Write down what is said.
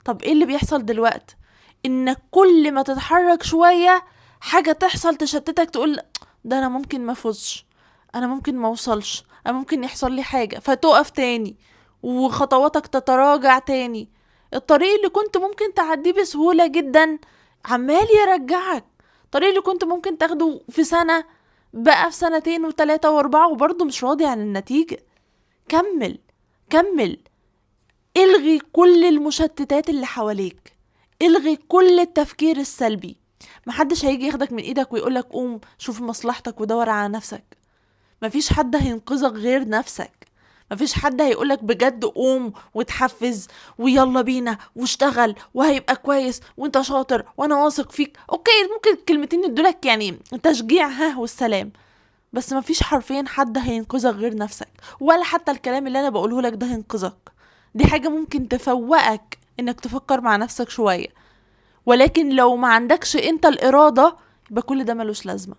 طب ايه اللي بيحصل دلوقتي؟ انك كل ما تتحرك شوية حاجة تحصل تشتتك، تقول ده انا ممكن ما افوزش، انا ممكن ما اوصلش، انا ممكن يحصل لي حاجة، فتقف تاني وخطواتك تتراجع تاني. الطريق اللي كنت ممكن تعديه بسهولة جدا عمال يرجعك. الطريق اللي كنت ممكن تاخده في سنة بقى في سنتين وتلاتة واربعة وبرضه مش راضي عن النتيجة. كمل، كمل. الغي كل المشتتات اللي حواليك، الغي كل التفكير السلبي. محدش هيجي ياخدك من ايدك ويقولك قوم شوف مصلحتك ودور على نفسك. مفيش حد هينقذك غير نفسك. مفيش حد هيقولك بجد قوم وتحفز ويلا بينا واشتغل وهيبقى كويس وانت شاطر وانا واثق فيك. اوكي، ممكن الكلمتين يدولك يعني تشجيع ها والسلام، بس مفيش حرفيا حد هينقذك غير نفسك. ولا حتى الكلام اللي انا بقوله لك ده هينقذك. دي حاجة ممكن تفوقك انك تفكر مع نفسك شوية، ولكن لو ما عندكش انت الارادة يبقى كل ده ملوش لازمة.